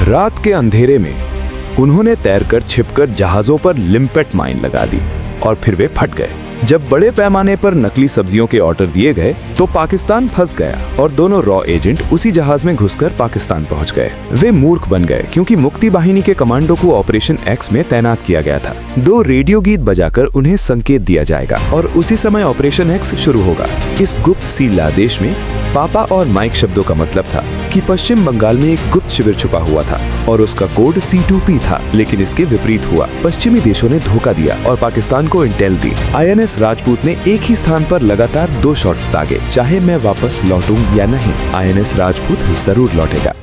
रात के अंधेरे में उन्होंने तैरकर छिपकर जहाजों पर लिम्पेट माइन लगा दी और फिर वे फट गए। जब बड़े पैमाने पर नकली सब्जियों के ऑर्डर दिए गए तो पाकिस्तान फंस गया और दोनों रॉ एजेंट उसी जहाज में घुसकर पाकिस्तान पहुंच गए। वे मूर्ख बन गए क्योंकि मुक्ति बाहिनी के कमांडो को ऑपरेशन एक्स में तैनात किया गया था। 2 रेडियो गीत बजाकर उन्हें संकेत दिया जाएगा और उसी समय ऑपरेशन एक्स शुरू होगा। इस गुप्त सील आदेश में पापा और माइक शब्दों का मतलब था कि पश्चिम बंगाल में एक गुप्त शिविर छुपा हुआ था और उसका कोड C2P था। लेकिन इसके विपरीत हुआ। पश्चिमी देशों ने धोखा दिया और पाकिस्तान को इंटेल दी। INS राजपूत ने एक ही स्थान पर लगातार 2 शॉट्स दागे, चाहे मैं वापस लौटूं या नहीं, INS राजपूत जरूर लौटेगा।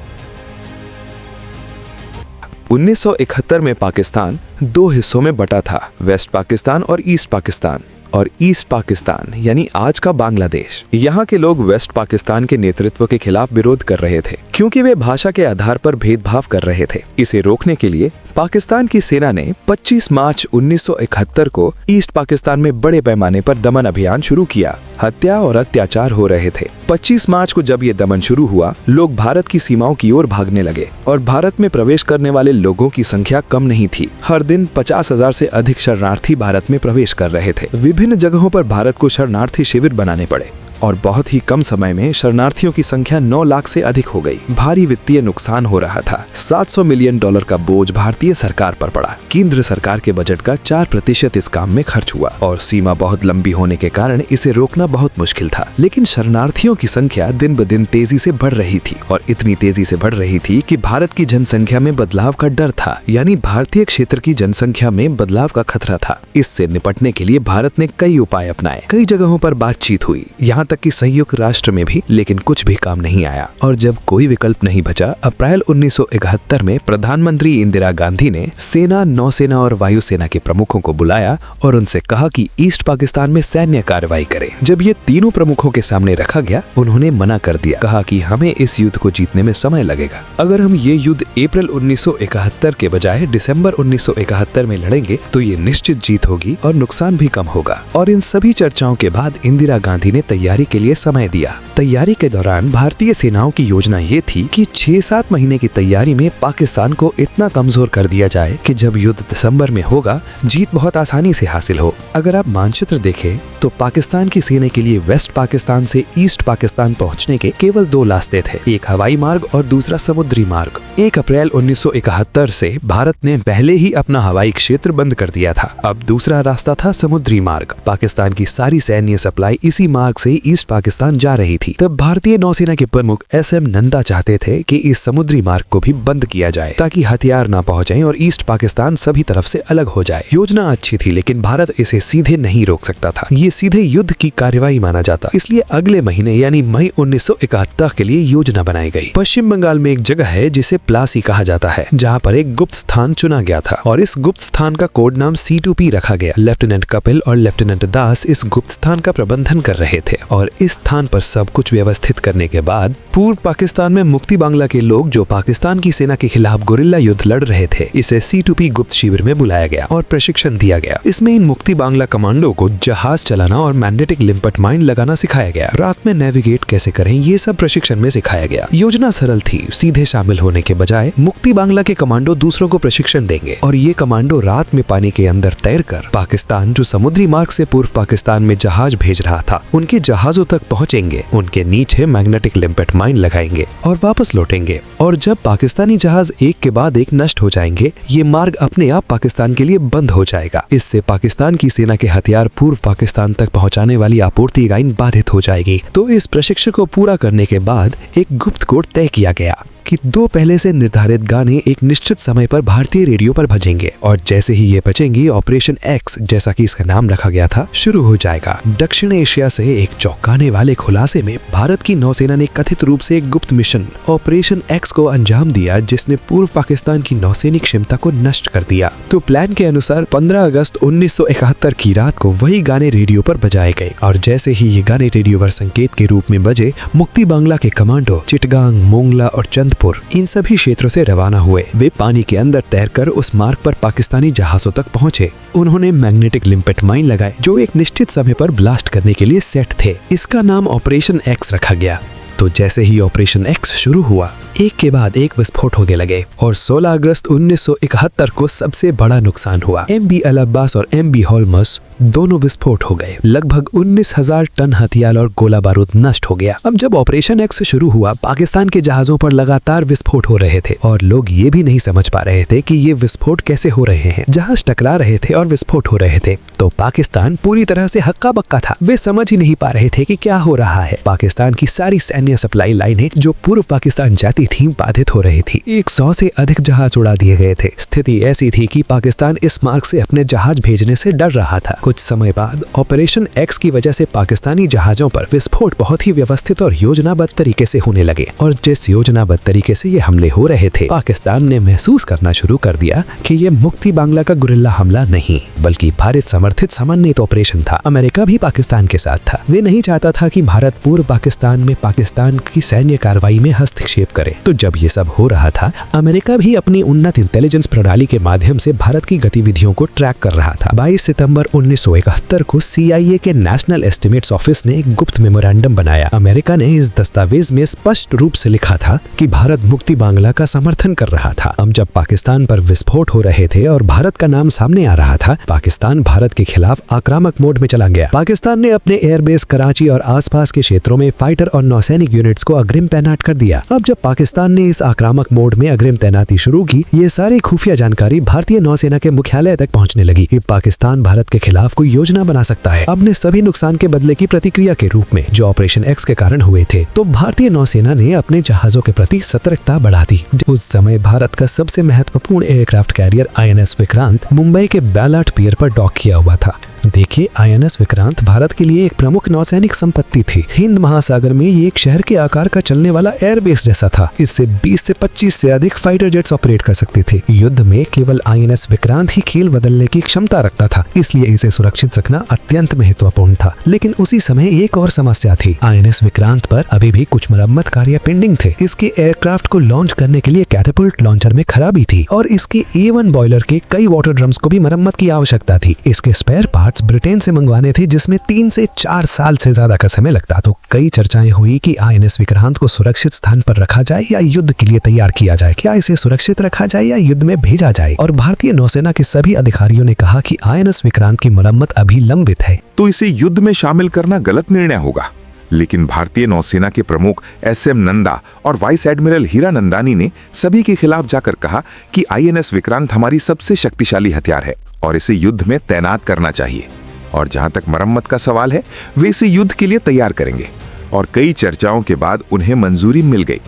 1971 में पाकिस्तान 2 हिस्सों में बटा था, वेस्ट पाकिस्तान और ईस्ट पाकिस्तान। और ईस्ट पाकिस्तान यानी आज का बांग्लादेश। यहाँ के लोग वेस्ट पाकिस्तान के नेतृत्व के खिलाफ विरोध कर रहे थे क्योंकि वे भाषा के आधार पर भेदभाव कर रहे थे। इसे रोकने के लिए पाकिस्तान की सेना ने 25 मार्च 1971 को ईस्ट पाकिस्तान में बड़े पैमाने पर दमन अभियान शुरू किया। हत्या और अत्याचार हो रहे थे। 25 मार्च को जब ये दमन शुरू हुआ, लोग भारत की सीमाओं की ओर भागने लगे और भारत में प्रवेश करने वाले लोगों की संख्या कम नहीं थी। हर दिन 50,000 से अधिक शरणार्थी भारत में प्रवेश कर रहे थे। विभिन्न जगहों पर भारत को शरणार्थी शिविर बनाने पड़े और बहुत ही कम समय में शरणार्थियों की संख्या 9 लाख से अधिक हो गई। भारी वित्तीय नुकसान हो रहा था। $700 मिलियन का बोझ भारतीय सरकार पर पड़ा। केंद्र सरकार के बजट का 4% इस काम में खर्च हुआ और सीमा बहुत लंबी होने के कारण इसे रोकना बहुत मुश्किल था। लेकिन शरणार्थियों की संख्या दिन ब दिन तेजी से बढ़ रही थी और इतनी तेजी से बढ़ रही थी कि भारत की जनसंख्या में बदलाव का डर था, यानी भारतीय क्षेत्र की जनसंख्या में बदलाव का खतरा था। इससे निपटने के लिए भारत ने कई उपाय अपनाए। कई जगहों पर बातचीत हुई, यहाँ तक कि संयुक्त राष्ट्र में भी, लेकिन कुछ भी काम नहीं आया। और जब कोई विकल्प नहीं बचा, अप्रैल 1971 में प्रधानमंत्री इंदिरा गांधी ने सेना, नौसेना और वायुसेना के प्रमुखों को बुलाया और उनसे कहा कि ईस्ट पाकिस्तान में सैन्य कार्रवाई करें। जब ये तीनों प्रमुखों के सामने रखा गया, उन्होंने मना कर दिया। कहा कि हमें इस युद्ध को जीतने में समय लगेगा। अगर हम ये युद्ध अप्रैल 1971 के बजाय दिसंबर 1971 में लड़ेंगे तो ये निश्चित जीत होगी और नुकसान भी कम होगा। और इन सभी चर्चाओं के बाद इंदिरा गांधी ने तैयारी के लिए समय दिया। तैयारी के दौरान भारतीय सेनाओं की योजना ये थी कि 6-7 महीने की तैयारी में पाकिस्तान को इतना कमजोर कर दिया जाए कि जब युद्ध दिसंबर में होगा, जीत बहुत आसानी से हासिल हो। अगर आप मानचित्र देखें तो पाकिस्तान की सेना के लिए वेस्ट पाकिस्तान से ईस्ट पाकिस्तान पहुंचने के केवल 2 रास्ते थे, एक हवाई मार्ग और दूसरा समुद्री मार्ग। 1 अप्रैल 1971 से भारत ने पहले ही अपना हवाई क्षेत्र बंद कर दिया था। अब दूसरा रास्ता था समुद्री मार्ग। पाकिस्तान की सारी सैन्य सप्लाई इसी मार्ग से ईस्ट पाकिस्तान जा रही थी। तब भारतीय नौसेना के प्रमुख SM नंदा चाहते थे कि इस समुद्री मार्ग को भी बंद किया जाए ताकि हथियार ना पहुंचे और ईस्ट पाकिस्तान सभी तरफ से अलग हो जाए। योजना अच्छी थी, लेकिन भारत इसे सीधे नहीं रोक सकता था। ये सीधे युद्ध की कार्यवाही माना जाता। इसलिए अगले महीने यानी मई 1971 के लिए योजना बनाई गई। पश्चिम बंगाल में एक जगह है जिसे प्लासी कहा जाता है, जहाँ पर एक गुप्त स्थान चुना गया था और इस गुप्त स्थान का कोड नाम C2P रखा गया। लेफ्टिनेंट कपिल और लेफ्टिनेंट दास इस गुप्त स्थान का प्रबंधन कर रहे थे और इस स्थान पर सब कुछ व्यवस्थित करने के बाद पूर्व पाकिस्तान में मुक्ति बांग्ला के लोग जो पाकिस्तान की सेना के खिलाफ गुरिल्ला युद्ध लड़ रहे थे, इसे C2P गुप्त शिविर में बुलाया गया और प्रशिक्षण दिया गया। इसमें इन मुक्ति बांग्ला कमांडो को जहाज चलाना और मैग्नेटिक लिम्पेट माइन लगाना सिखाया गया। रात में नेविगेट कैसे करें, ये सब प्रशिक्षण में सिखाया गया। योजना सरल थी। सीधे शामिल होने के बजाय मुक्ति बांग्ला के कमांडो दूसरों को प्रशिक्षण देंगे और ये कमांडो रात में पानी के अंदर तैरकर पाकिस्तान, जो समुद्री मार्ग से पूर्व पाकिस्तान में जहाज भेज रहा था, उनके जहाजों तक पहुंचेंगे, उनके नीचे मैग्नेटिक लिम्पेट माइन लगाएंगे और वापस लौटेंगे। और जब पाकिस्तानी जहाज एक के बाद एक नष्ट हो जाएंगे, ये मार्ग अपने आप पाकिस्तान के लिए बंद हो जाएगा। इससे पाकिस्तान की सेना के हथियार पूर्व पाकिस्तान तक पहुंचाने वाली आपूर्ति लाइन बाधित हो जाएगी। तो इस प्रशिक्षण को पूरा करने के बाद एक गुप्त कोड तय किया गया कि 2 पहले से निर्धारित गाने एक निश्चित समय पर भारतीय रेडियो पर बजेंगे और जैसे ही ये बजेंगे, ऑपरेशन एक्स, जैसा कि इसका नाम रखा गया था, शुरू हो जाएगा। दक्षिण एशिया से एक चौंकाने वाले खुलासे में भारत की नौसेना ने कथित रूप से एक गुप्त मिशन ऑपरेशन एक्स को अंजाम दिया, जिसने पूर्व पाकिस्तान की नौसैनिक क्षमता को नष्ट कर दिया। तो प्लान के अनुसार 15 अगस्त 1971 की रात को वही गाने रेडियो पर बजाए गए और जैसे ही ये गाने रेडियो पर संकेत के रूप में बजे, मुक्ति बांग्ला के कमांडो चिटगांग, मोंगला और चंद इन सभी क्षेत्रों से रवाना हुए। वे पानी के अंदर तैरकर उस मार्ग पर पाकिस्तानी जहाजों तक पहुंचे। उन्होंने मैग्नेटिक लिम्पेट माइन लगाए जो एक निश्चित समय पर ब्लास्ट करने के लिए सेट थे। इसका नाम ऑपरेशन एक्स रखा गया। तो जैसे ही ऑपरेशन एक्स शुरू हुआ, एक के बाद एक विस्फोट होने लगे और 16 अगस्त 1971 को सबसे बड़ा नुकसान हुआ। MB अल अब्बास और MB होल्मस दोनों विस्फोट हो गए। लगभग 19,000 टन हथियार और गोला बारूद नष्ट हो गया। अब जब ऑपरेशन एक्स शुरू हुआ, पाकिस्तान के जहाजों पर लगातार विस्फोट हो रहे थे और लोग ये भी नहीं समझ पा रहे थे कि ये विस्फोट कैसे हो रहे हैं। जहाज टकरा रहे थे और विस्फोट हो रहे थे, तो पाकिस्तान पूरी तरह से हक्का बक्का था। वे समझ ही नहीं पा रहे थे कि क्या हो रहा है। पाकिस्तान की सारी सैन्य सप्लाई लाइनें जो पूर्व पाकिस्तान जाती थीं बाधित हो रही थी। 100 से अधिक जहाज उड़ा दिए गए थे। स्थिति ऐसी थी कि पाकिस्तान इस मार्ग से अपने जहाज भेजने से डर रहा था। कुछ समय बाद ऑपरेशन एक्स की वजह से पाकिस्तानी जहाजों पर विस्फोट बहुत ही व्यवस्थित और योजनाबद्ध तरीके से होने लगे और जिस योजनाबद्ध तरीके से ये हमले हो रहे थे, पाकिस्तान ने महसूस करना शुरू कर दिया कि ये मुक्ति बांग्ला का गुरिल्ला हमला नहीं बल्कि भारत समर्थित समन्वित ऑपरेशन था। अमेरिका भी पाकिस्तान के साथ था। वे नहीं चाहता था कि भारत पूर्व पाकिस्तान में पाकिस्तान की सैन्य कार्रवाई में हस्तक्षेप करे। तो जब ये सब हो रहा था, अमेरिका भी अपनी उन्नत इंटेलिजेंस प्रणाली के माध्यम से भारत की गतिविधियों को ट्रैक कर रहा था। 22 सितंबर 1971 को CIA के नेशनल एस्टिमेट्स ऑफिस ने एक गुप्त मेमोरेंडम बनाया। अमेरिका ने इस दस्तावेज में स्पष्ट रूप से लिखा था कि भारत मुक्ति बांग्ला का समर्थन कर रहा था। अब जब पाकिस्तान पर विस्फोट हो रहे थे और भारत का नाम सामने आ रहा था, पाकिस्तान भारत के खिलाफ आक्रामक मोड में चला गया। पाकिस्तान ने अपने एयरबेस कराची और आसपास के क्षेत्रों में फाइटर और नौसैनिक यूनिट्स को अग्रिम तैनात कर दिया। अब जब पाकिस्तान ने इस आक्रामक मोड में अग्रिम तैनाती शुरू की, ये सारी खुफिया जानकारी भारतीय नौसेना के मुख्यालय तक पहुंचने लगी कि पाकिस्तान भारत के खिलाफ कोई योजना बना सकता है। अपने सभी नुकसान के बदले की प्रतिक्रिया के रूप में जो ऑपरेशन एक्स के कारण हुए थे, तो भारतीय नौसेना ने अपने जहाजों के प्रति सतर्कता बढ़ा दी। उस समय भारत का सबसे महत्वपूर्ण aircraft carrier INS Vikrant Mumbai के बैलाट पियर पर डॉक किया हुआ था। देखिए, INS विक्रांत भारत के लिए एक प्रमुख नौसैनिक संपत्ति थी। हिंद महासागर में ये एक शहर के आकार का चलने वाला एयरबेस जैसा था। इससे 20 से 25 से अधिक फाइटर जेट्स ऑपरेट कर सकते थे। युद्ध में केवल INS विक्रांत ही खेल बदलने की क्षमता रखता था, इसलिए इसे सुरक्षित रखना अत्यंत महत्वपूर्ण था। लेकिन उसी समय एक और समस्या थी। INS विक्रांत पर अभी भी कुछ मरम्मत कार्य पेंडिंग थे। इसके एयरक्राफ्ट को लॉन्च करने के लिए कैटापुल्ट लॉन्चर में खराबी थी और इसके A1 बॉयलर के कई वाटर ड्रम्स को भी मरम्मत की आवश्यकता थी। इसके स्पेयर पार्ट्स ब्रिटेन से मंगवाने थे, जिसमें 3 से 4 साल से ज्यादा का समय लगता। तो कई चर्चाएं हुई कि INS विक्रांत को सुरक्षित स्थान पर रखा जाए या युद्ध के लिए तैयार किया जाए। क्या इसे सुरक्षित रखा जाए या युद्ध में भेजा जाए? और भारतीय नौसेना के सभी अधिकारियों ने कहा कि INS विक्रांत की मरम्मत अभी लंबित है, तो इसे युद्ध में शामिल करना गलत निर्णय होगा। लेकिन भारतीय नौसेना के प्रमुख SM नंदा और वाइस एडमिरल हीरानंदानी ने सभी के खिलाफ जाकर कहा कि INS विक्रांत हमारी सबसे शक्तिशाली हथियार है और इसे युद्ध में तैनात करना चाहिए। और जहां तक मरम्मत का सवाल है, वे इसे युद्ध के लिए तैयार करेंगे। और कई चर्चाओं के बाद उन्हें मंजूरी मिल गई।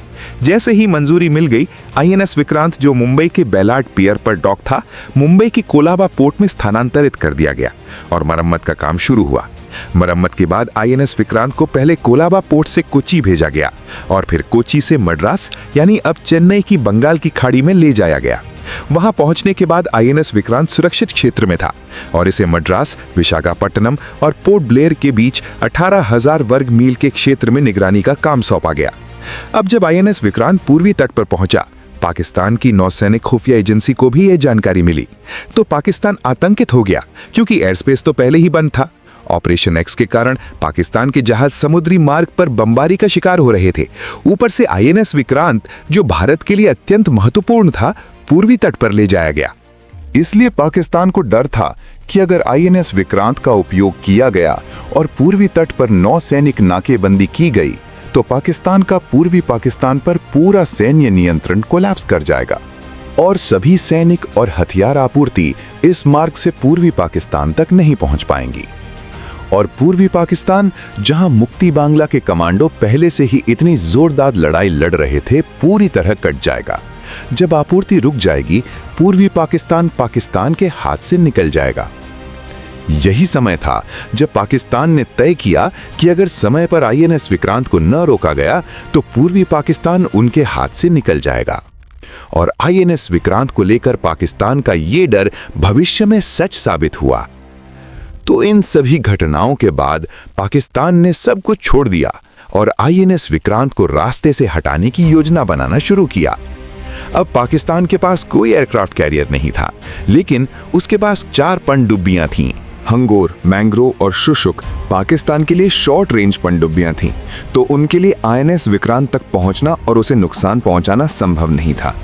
जैसे ही मंजूरी मिल गई, INS विक्रांत जो मुंबई के बैलाट पियर पर डॉक था, मुंबई की कोलाबा पोर्ट में स्थानांतरित कर दिया गया और मरम्मत का काम शुरू हुआ। मरम्मत के बाद INS विक्रांत को पहले कोलाबा पोर्ट से कोच्चि भेजा गया और फिर कोच्चि से मद्रास यानी अब चेन्नई की बंगाल की खाड़ी में ले जाया गया। वहां पहुंचने के बाद INS विक्रांत सुरक्षित क्षेत्र में था और इसे मद्रास, विशाखापट्टनम और पोर्ट ब्लेयर के बीच 18,000 वर्ग मील के क्षेत्र में निगरानी का काम सौंपा गया। अब जब INS विक्रांत पूर्वी तट पर पहुंचा, पाकिस्तान की नौसैनिक खुफिया एजेंसी को भी यह जानकारी मिली, तो पाकिस्तान आतंकित हो गया क्योंकि एयरस्पेस तो पहले ही बंद था। ऑपरेशन एक्स के कारण पाकिस्तान के जहाज समुद्री मार्ग पर बमबारी का शिकार हो रहे थे। ऊपर से INS विक्रांत, जो भारत के लिए अत्यंत महत्वपूर्ण था, पूर्वी तट पर ले जाया गया। इसलिए पाकिस्तान को डर था कि अगर INS विक्रांत का उपयोग किया गया और पूर्वी तट पर नौसैनिक नाकेबंदी की गई, तो पाकिस्तान का पूर्वी पाकिस्तान पर पूरा सैन्य नियंत्रण कोलैप्स कर जाएगा और सभी सैनिक और हथियार आपूर्ति इस मार्ग से पूर्वी पाकिस्तान तक नहीं पहुंच पाएंगी। और पूर्वी पाकिस्तान, जहां मुक्ति बांग्ला के कमांडो पहले से ही इतनी जोरदार लड़ाई लड़ रहे थे, पूरी तरह कट जाएगा। जब आपूर्ति रुक जाएगी, पूर्वी पाकिस्तान पाकिस्तान के हाथ से निकल जाएगा। यही समय था जब पाकिस्तान ने तय किया कि अगर समय पर INS विक्रांत को न रोका गया तो पूर्वी पाकिस्तान उनके हाथ से निकल जाएगा। और INS विक्रांत को लेकर पाकिस्तान का ये डर भविष्य में सच साबित हुआ। तो इन सभी घटनाओं के बाद पाकिस्तान ने सब कुछ छोड़ दिया और INS विक्रांत को रास्ते से हटाने की योजना बनाना शुरू किया। अब पाकिस्तान के पास कोई एयरक्राफ्ट कैरियर नहीं था, लेकिन उसके पास 4 पनडुब्बियां थीं। हंगोर, मैंग्रोव और शुशुक पाकिस्तान के लिए शॉर्ट रेंज पनडुब्बियां थीं, तो उनके लिए आईएनएस विक्रांत तक पहुंचना और उसे नुकसान पहुंचाना संभव नहीं था।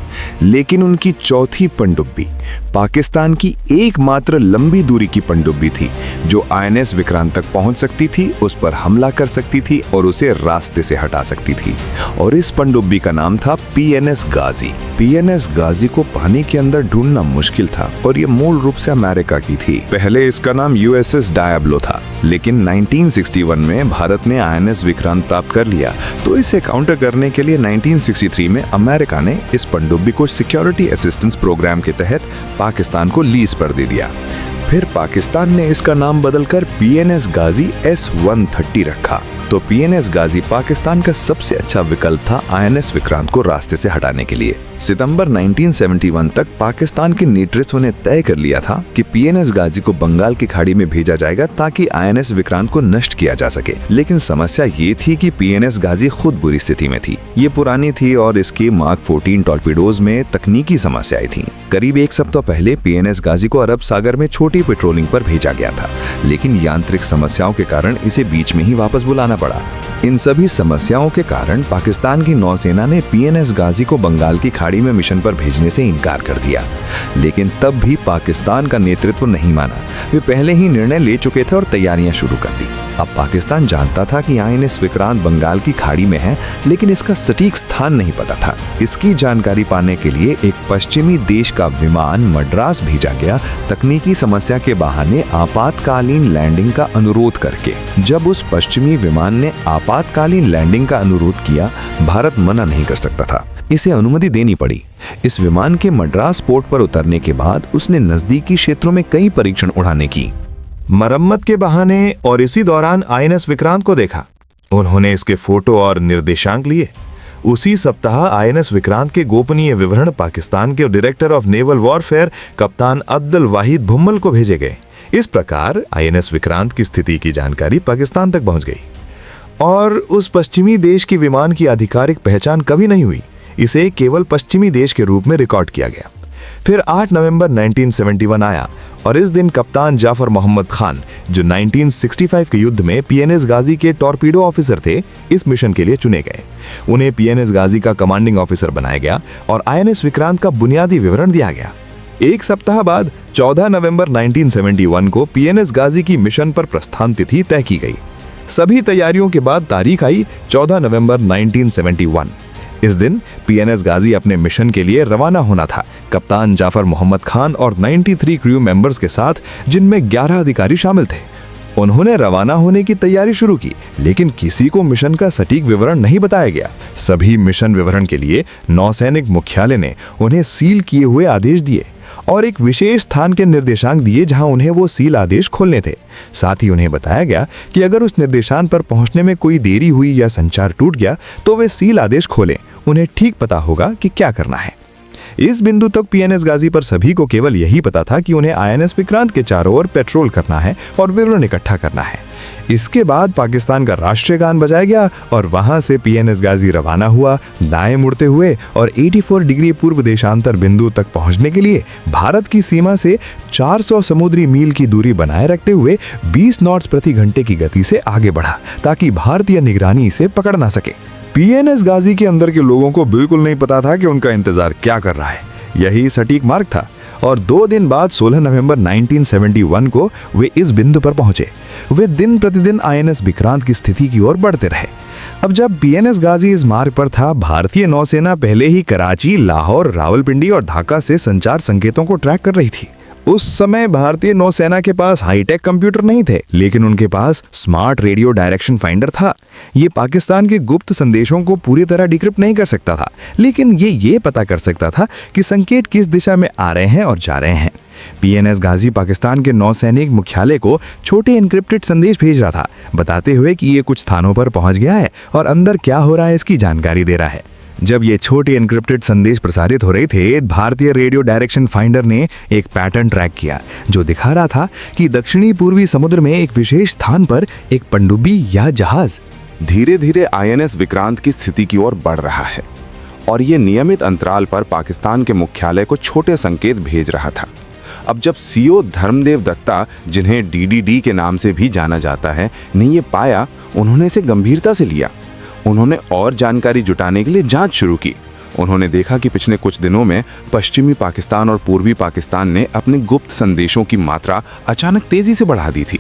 लेकिन उनकी चौथी पनडुब्बी पाकिस्तान की एकमात्र लंबी दूरी की पनडुब्बी थी जो आईएनएस विक्रांत तक पहुंच सकती थी, उस पर हमला कर सकती थी और उसे रास्ते से हटा सकती थी। और इस पनडुब्बी का नाम था पीएनएस गाजी। पीएनएस गाजी को पानी के अंदर ढूंढना मुश्किल था और ये मूल रूप से अमेरिका की थी। पहले इसका नाम यूएसएस डायब्लो था, लेकिन 1961 में भारत ने आईएनएस विक्रांत प्राप्त कर लिया, तो इसे काउंटर करने के लिए 1963 में अमेरिका ने इस पनडुब्बी को सिक्योरिटी असिस्टेंस प्रोग्राम के तहत पाकिस्तान को लीज पर दे दिया। फिर पाकिस्तान ने इसका नाम बदलकर पीएनएस गाजी S-130 रखा। तो पीएनएस गाजी पाकिस्तान का सबसे अच्छा विकल्प था आईएनएस विक्रांत को रास्ते से हटाने के लिए। सितंबर 1971 तक पाकिस्तान के नेतृत्व ने तय कर लिया था कि पीएनएस गाजी को बंगाल की खाड़ी में भेजा जाएगा ताकि आईएनएस विक्रांत को नष्ट किया जा सके। लेकिन समस्या ये थी कि पीएनएस गाजी खुद बुरी स्थिति में थी। ये पुरानी थी और इसके मार्क 14 टॉर्पीडोज में तकनीकी समस्याएं थीं। करीब एक सप्ताह पहले पीएनएस गाजी को अरब सागर में छोटी पेट्रोलिंग पर भेजा गया था, लेकिन यांत्रिक समस्याओं के कारण इसे बीच में ही वापस बुलाना पड़ा। इन सभी समस्याओं के कारण पाकिस्तान की नौसेना ने पीएनएस गाजी को बंगाल की खाड़ी में मिशन पर भेजने से इनकार कर दिया। लेकिन तब भी पाकिस्तान का नेतृत्व नहीं माना। वे पहले ही निर्णय ले चुके थे और तैयारियां शुरू कर दी। अब पाकिस्तान जानता था कि आईएनएस विक्रांत बंगाल की खाड़ी में है, लेकिन इसका सटीक स्थान नहीं पता था। इसकी जानकारी पाने के लिए एक पश्चिमी देश का विमान मद्रास भेजा गया, तकनीकी समस्या के बहाने आपातकालीन लैंडिंग का अनुरोध करके। जब उस पश्चिमी विमान ने आपातकालीन लैंडिंग का अनुरोध किया, भारत मना नहीं कर सकता था, इसे अनुमति देनी पड़ी। इस विमान के मद्रास पोर्ट पर उतरने के बाद उसने नजदीकी क्षेत्रों में कई परीक्षण उड़ाने की, मरम्मत के बहाने और इसी दौरान आईएनएस विक्रांत को देखा। उन्होंने इसके फोटो और निर्देशांक लिए। उसी सप्ताह आईएनएस विक्रांत के गोपनीय विवरण पाकिस्तान के डायरेक्टर ऑफ नेवल वॉरफेयर कप्तान अब्दुल वाहिद भुम्मल को भेजे गए। इस प्रकार आईएनएस विक्रांत की स्थिति की जानकारी पाकिस्तान तक पहुंच गई और उस पश्चिमी देश की विमान की आधिकारिक पहचान कभी नहीं हुई। इसे केवल पश्चिमी देश के रूप में रिकॉर्ड किया गया। फिर 8 नवंबर 1971 आया और इस दिन कप्तान जाफर मोहम्मद खान, जो 1965 के युद्ध में पीएनएस गाजी के टॉर्पीडो ऑफिसर थे, इस मिशन के लिए चुने गए। उन्हें पीएनएस गाजी का कमांडिंग ऑफिसर बनाया गया और आईएनएस विक्रांत का बुनियादी विवरण दिया गया। एक सप्ताह बाद 14 नवंबर 1971 को पीएनएस गाजी की मिशन पर प्रस्थान तिथि तय की गई। सभी तैयारियों के बाद तारीख आई 14 नवंबर 1971। इस दिन पीएनएस गाजी अपने मिशन के लिए रवाना होना था, कप्तान जाफर मोहम्मद खान और 93 क्रू मेंबर्स के साथ, जिनमें 11 अधिकारी शामिल थे। उन्होंने रवाना होने की तैयारी शुरू की, लेकिन किसी को मिशन का सटीक विवरण नहीं बताया गया। सभी मिशन विवरण के लिए नौसैनिक मुख्यालय ने उन्हें सील किए हुए आदेश दिए और एक विशेष स्थान के निर्देशांक दिए जहां उन्हें वो सील आदेश खोलने थे। साथ ही उन्हें बताया गया कि अगर उस निर्देशांक पर पहुंचने में कोई देरी हुई या संचार टूट गया तो वे सील आदेश खोलें, उन्हें ठीक पता होगा कि क्या करना है। इस बिंदु तक पीएनएस गाजी पर सभी को केवल यही पता था कि उन्हें आईएनएस विक्रांत के चारों ओर पेट्रोल करना है और विवरण इकट्ठा करना है। इसके बाद पाकिस्तान का राष्ट्रीय गान बजाया गया और वहां से पीएनएस गाजी रवाना हुआ, दाएं मुड़ते हुए और 84 डिग्री पूर्व देशांतर बिंदु तक पहुंचने के लिए भारत की सीमा से 400 समुद्री मील की दूरी बनाए रखते हुए 20 नॉट्स प्रति घंटे की गति से आगे बढ़ा, ताकि भारतीय निगरानी इसे पकड़ ना सके। पीएनएस गाजी के अंदर के लोगों को बिल्कुल नहीं पता था कि उनका इंतजार क्या कर रहा है। यही सटीक मार्ग था और 2 दिन बाद 16 नवंबर 1971 को वे इस बिंदु पर पहुंचे। वे दिन प्रतिदिन आईएनएस विक्रांत की स्थिति की ओर बढ़ते रहे। अब जब पीएनएस गाजी इस मार्ग पर था, भारतीय नौसेना पहले ही कराची, लाहौर, रावलपिंडी और ढाका से संचार संकेतों को ट्रैक कर रही थी। उस समय भारतीय नौसेना के पास हाईटेक कंप्यूटर नहीं थे, लेकिन उनके पास स्मार्ट रेडियो डायरेक्शन फाइंडर था। ये पाकिस्तान के गुप्त संदेशों को पूरी तरह डिक्रिप्ट नहीं कर सकता था, लेकिन ये पता कर सकता था कि संकेत किस दिशा में आ रहे हैं और जा रहे हैं। पीएनएस गाजी पाकिस्तान के नौसैनिक मुख्यालय को छोटे एन्क्रिप्टेड संदेश भेज रहा था, बताते हुए कि ये कुछ स्थानों पर पहुंच गया है और अंदर क्या हो रहा है इसकी जानकारी दे रहा है। जब ये छोटे एन्क्रिप्टेड संदेश प्रसारित हो रहे थे, भारतीय रेडियो डायरेक्शन फाइंडर ने एक पैटर्न ट्रैक किया जो दिखा रहा था कि दक्षिणी पूर्वी समुद्र में एक विशेष स्थान पर एक पनडुब्बी या जहाज धीरे धीरे आईएनएस विक्रांत की स्थिति की ओर बढ़ रहा है और ये नियमित अंतराल पर पाकिस्तान के मुख्यालय को छोटे संकेत भेज रहा था। अब जब सीओ धर्मदेव दत्ता, जिन्हें डीडीडी के नाम से भी जाना जाता है, ने ये पाया, उन्होंने इसे गंभीरता से लिया। उन्होंने और जानकारी जुटाने के लिए जांच शुरू की। उन्होंने देखा कि पिछले कुछ दिनों में पश्चिमी पाकिस्तान और पूर्वी पाकिस्तान ने अपने गुप्त संदेशों की मात्रा अचानक तेजी से बढ़ा दी थी।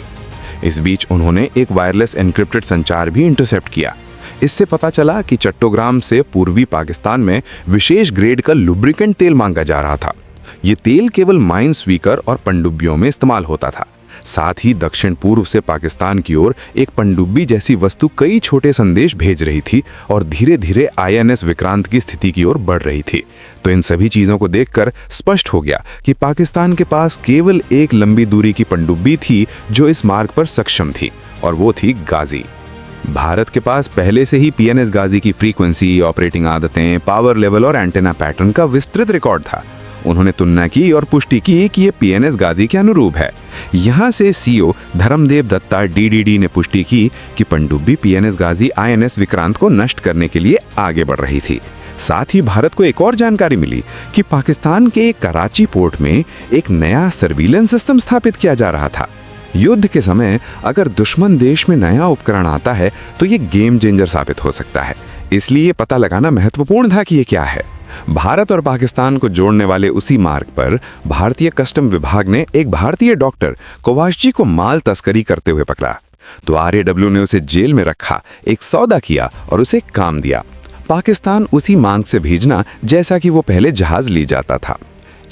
इस बीच उन्होंने एक वायरलेस एन्क्रिप्टेड संचार भी इंटरसेप्ट किया। इससे पता चला कि चट्टोग्राम से पूर्वी पाकिस्तान में विशेष ग्रेड का लुब्रिकेंट तेल मांगा जा रहा था। ये तेल केवल माइन स्वीकर और पनडुब्बियों में इस्तेमाल होता था। साथ ही दक्षिण पूर्व से पाकिस्तान की ओर एक पनडुब्बी जैसी वस्तु कई छोटे संदेश भेज रही थी और धीरे धीरे आईएनएस विक्रांत की स्थिति की ओर बढ़ रही थी। तो इन सभी चीजों को देखकर स्पष्ट हो गया कि पाकिस्तान के पास केवल एक लंबी दूरी की पनडुब्बी थी जो इस मार्ग पर सक्षम थी, और वो थी गाजी। भारत के पास पहले से ही पीएनएस गाजी की फ्रीक्वेंसी, ऑपरेटिंग आदतें, पावर लेवल और एंटेना पैटर्न का विस्तृत रिकॉर्ड था। उन्होंने तुलना की और पुष्टि की कि ये पीएनएस गाजी के अनुरूप है। यहाँ से सीओ धर्मदेव दत्ता डीडीडी ने पुष्टि की कि पनडुब्बी पीएनएस गाजी आईएनएस विक्रांत को नष्ट करने के लिए आगे बढ़ रही थी। साथ ही भारत को एक और जानकारी मिली कि पाकिस्तान के कराची पोर्ट में एक नया सर्विलेंस सिस्टम स्थापित किया जा रहा था। युद्ध के समय अगर दुश्मन देश में नया उपकरण आता है तो ये गेम चेंजर साबित हो सकता है। इसलिए पता लगाना महत्वपूर्ण था कि ये क्या है। भारत और पाकिस्तान को जोड़ने वाले उसी मार्ग पर भारतीय कस्टम विभाग ने एक भारतीय डॉक्टर कोवाशजी को माल तस्करी करते हुए पकड़ा। तो आरएडब्ल्यू ने उसे जेल में रखा, एक सौदा किया और उसे काम दिया। पाकिस्तान उसी मार्ग से भेजना जैसा कि वो पहले जहाज ले जाता था।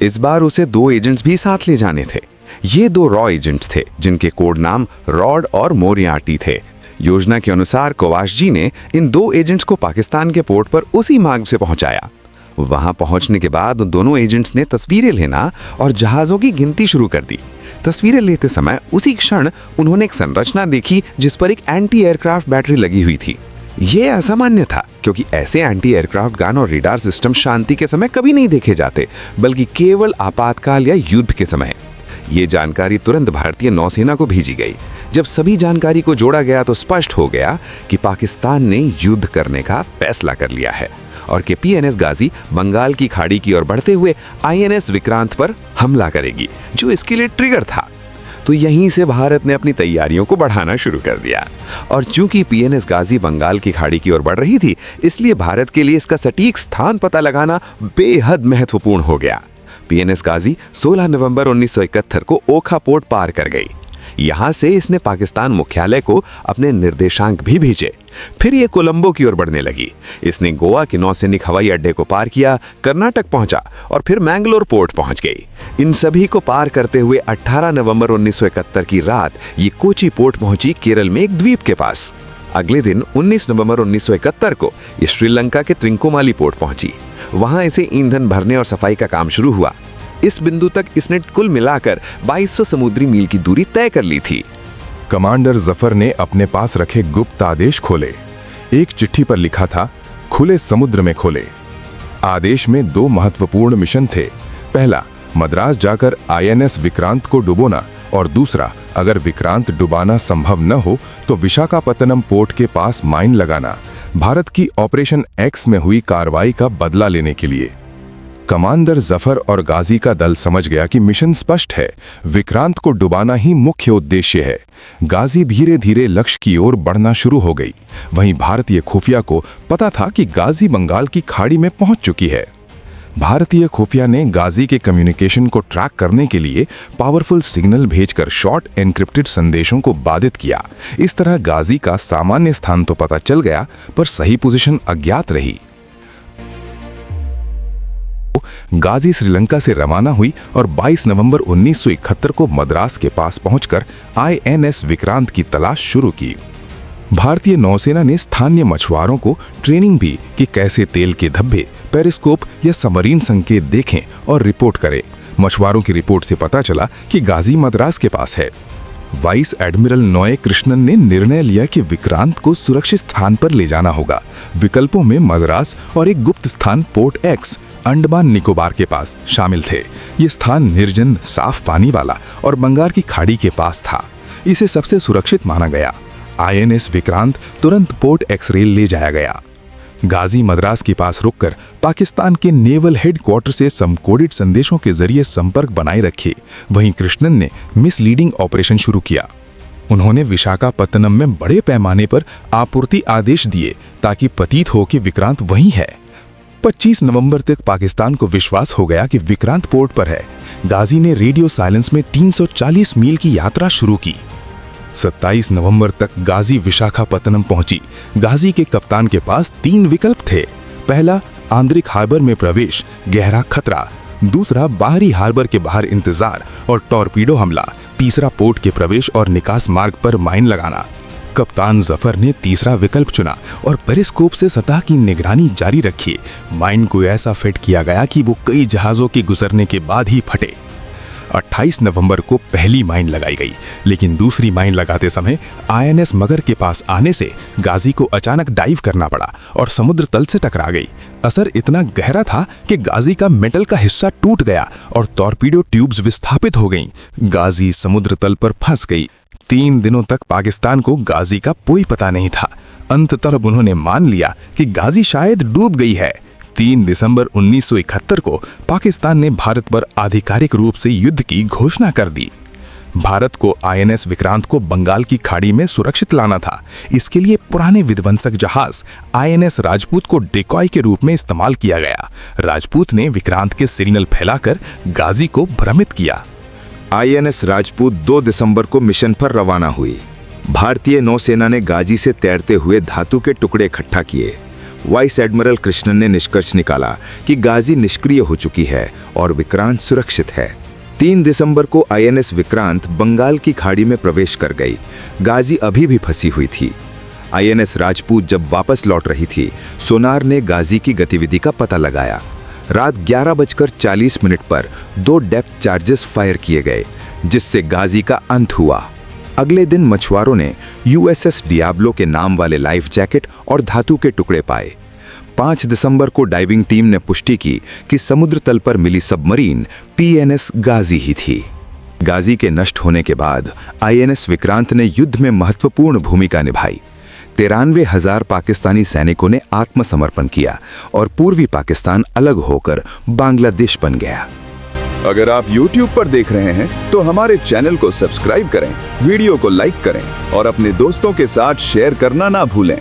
इस बार उसे 2 एजेंट्स भी साथ ले जाने थे। ये 2 रॉ एजेंट्स थे जिनके कोड नाम रॉड और मोरियार्टी थे। योजना के अनुसार कोवाशजी ने इन 2 एजेंट्स को पाकिस्तान के पोर्ट पर उसी मार्ग से पहुंचाया। वहां पहुंचने के बाद उन दोनों एजेंट्स ने तस्वीरें लेना और जहाजों की गिनती शुरू कर दी। तस्वीरें लेते समय उसी क्षण उन्होंने एक संरचना देखी जिस पर एक एंटी एयरक्राफ्ट बैटरी लगी हुई थी। ये असामान्य था क्योंकि ऐसे एंटी एयरक्राफ्ट गन और रेडार सिस्टम शांति के समय कभी नहीं देखे जाते, बल्कि केवल आपातकाल या युद्ध के समय। ये जानकारी तुरंत भारतीय नौसेना को भेजी गई। जब सभी जानकारी को जोड़ा गया तो स्पष्ट हो गया कि पाकिस्तान ने युद्ध करने का फैसला कर लिया है और कि पीएनएस गाजी बंगाल की खाड़ी की ओर बढ़ते हुए आईएनएस विक्रांत पर हमला करेगी, जो इसके लिए ट्रिगर था। तो यहीं से भारत ने अपनी तैयारियों को बढ़ाना शुरू कर दिया। और चूंकि पीएनएस गाजी बंगाल की खाड़ी की ओर बढ़ रही थी, इसलिए भारत के लिए इसका सटीक स्थान पता लगाना बेहद महत्वपूर्ण हो गया। पीएनएस गाजी 16 नवंबर 1971 को ओखा पोर्ट पार कर गई। यहां से इसने पाकिस्तान मुख्यालय को अपने निर्देशांक भी भेजे। फिर ये कोलंबो की ओर बढ़ने लगी। इसने गोवा के नौसैनिक हवाई अड्डे को पार किया, कर्नाटक पहुंचा और फिर मैंगलोर पोर्ट पहुंच गई। इन सभी को पार करते हुए 18 नवंबर 1971 की रात ये कोची पोर्ट पहुंची, केरल में एक द्वीप के पास। अगले दिन 19 नवंबर 1971 को ये श्रीलंका के त्रिंकोमाली पोर्ट पहुंची। वहां इसे ईंधन भरने और सफाई का काम शुरू हुआ। इस बिंदु तक इसने कुल मिलाकर 2200 समुद्री मील की दूरी तय कर ली थी। कमांडर जफर ने अपने पास रखे गुप्त आदेश खोले। एक चिट्ठी पर लिखा था, खुले समुद्र में खोले। आदेश में 2 महत्वपूर्ण मिशन थे। पहला, मद्रास जाकर आईएनएस विक्रांत को डुबोना, और दूसरा, अगर विक्रांत डुबाना संभव न हो तो विशाखापत्तनम पोर्ट के पास माइन लगाना, भारत की ऑपरेशन एक्स में हुई कार्रवाई का बदला लेने के लिए। कमांडर जफर और गाजी का दल समझ गया कि मिशन स्पष्ट है, विक्रांत को डुबाना ही मुख्य उद्देश्य है। गाजी धीरे धीरे लक्ष्य की ओर बढ़ना शुरू हो गई। वहीं भारतीय खुफिया को पता था कि गाजी बंगाल की खाड़ी में पहुंच चुकी है। भारतीय खुफिया ने गाजी के कम्युनिकेशन को ट्रैक करने के लिए पावरफुल सिग्नल भेजकर शॉर्ट एन्क्रिप्टेड संदेशों को बाधित किया। इस तरह गाजी का सामान्य स्थान तो पता चल गया, पर सही पोजीशन अज्ञात रही। गाजी श्रीलंका से रवाना हुई और 22 नवंबर 1971 को मद्रास के पास पहुंचकर आईएनएस विक्रांत की तलाश शुरू की। भारतीय नौसेना ने स्थानीय मछुआरों को ट्रेनिंग भी कि कैसे तेल के धब्बे, पेरिस्कोप या सबमरीन संकेत देखें और रिपोर्ट करें। मछुआरों की रिपोर्ट से पता चला कि गाजी मद्रास के पास है। वाइस एडमिरल नोए कृष्णन ने निर्णय लिया कि विक्रांत को सुरक्षित स्थान पर ले जाना होगा। विकल्पों में मद्रास और एक गुप्त स्थान पोर्ट एक्स, अंडमान निकोबार के पास शामिल थे। ये स्थान निर्जन, साफ पानी वाला और बंगाल की खाड़ी के पास था। इसे सबसे सुरक्षित माना गया। आईएनएस विक्रांत तुरंत पोर्ट एक्स रेल ले जाया गया। गाजी मद्रास के पास रुककर पाकिस्तान के नेवल हेडक्वार्टर से समकोडित संदेशों के जरिए संपर्क बनाए रखे। वहीं कृष्णन ने मिसलीडिंग ऑपरेशन शुरू किया। उन्होंने विशाखापत्तनम में बड़े पैमाने पर आपूर्ति आदेश दिए ताकि प्रतीत हो कि विक्रांत वहीं है। 25 नवंबर तक पाकिस्तान को विश्वास हो गया कि विक्रांत पोर्ट पर है। गाजी ने रेडियो साइलेंस में 340 मील की यात्रा शुरू की। 27 नवंबर तक गाजी विशाखापत्तनम पहुंची। गाजी के कप्तान के पास 3 विकल्प थे। पहला, आंतरिक हार्बर में प्रवेश, गहरा खतरा। दूसरा, बाहरी हार्बर के बाहर इंतजार और टॉर्पीडो हमला। तीसरा, पोर्ट के प्रवेश और निकास मार्ग पर माइन लगाना। कप्तान जफर ने तीसरा विकल्प चुना और पेरिस्कोप से सतह की निगरानी जारी रखी। माइन को ऐसा फिट किया गया कि वो कई जहाजों के गुजरने के बाद ही फटे। 28 नवंबर को पहली माइन लगाई गई, लेकिन दूसरी माइन लगाते समय आईएनएस मगर के पास आने से गाजी को अचानक डाइव करना पड़ा और समुद्र तल से टकरा गई। असर इतना गहरा था कि गाजी का मेटल का हिस्सा टूट गया और टॉर्पीडो ट्यूब्स विस्थापित हो गईं। गाजी समुद्र तल पर फंस गई। 3 दिनों तक पाकिस्तान को गाजी का कोई पता नहीं था। अंततः उन्होंने मान लिया कि गाजी शायद डूब गई है। 3 दिसंबर 1971 को पाकिस्तान ने भारत पर आधिकारिक रूप से युद्ध की घोषणा कर दी। भारत को आईएनएस विक्रांत को बंगाल की खाड़ी में सुरक्षित लाना था। इसके लिए पुराने विध्वंसक जहाज आईएनएस राजपूत को डिकॉय के रूप में इस्तेमाल किया गया। राजपूत ने विक्रांत के सिग्नल फैलाकर गाजी को भ्रमित किया। आईएनएस राजपूत 2 दिसंबर को मिशन पर रवाना हुई। भारतीय नौसेना ने गाजी से तैरते हुए धातु के टुकड़े इकट्ठा किए। वाइस एडमिरल कृष्णन ने निष्कर्ष निकाला कि गाजी निष्क्रिय हो चुकी है और विक्रांत सुरक्षित है। 3 दिसंबर को आईएनएस विक्रांत बंगाल की खाड़ी में प्रवेश कर गई। गाजी अभी भी फंसी हुई थी। आईएनएस राजपूत जब वापस लौट रही थी, सोनार ने गाजी की गतिविधि का पता लगाया। रात 11:40 पर 2 डेप्थ चार्जेस फायर किए गए, जिससे गाजी का अंत हुआ। अगले दिन मछुआरों ने यूएसएस डियाब्लो के नाम वाले लाइफ जैकेट और धातु के टुकड़े पाए। 5 दिसंबर को डाइविंग टीम ने पुष्टि की कि समुद्र तल पर मिली सबमरीन पीएनएस गाजी ही थी। गाजी के नष्ट होने के बाद आईएनएस विक्रांत ने युद्ध में महत्वपूर्ण भूमिका निभाई। 93,000 पाकिस्तानी सैनिकों ने आत्मसमर्पण किया और पूर्वी पाकिस्तान अलग होकर बांग्लादेश बन गया। अगर आप YouTube पर देख रहे हैं तो हमारे चैनल को सब्सक्राइब करें, वीडियो को लाइक करें और अपने दोस्तों के साथ शेयर करना ना भूलें।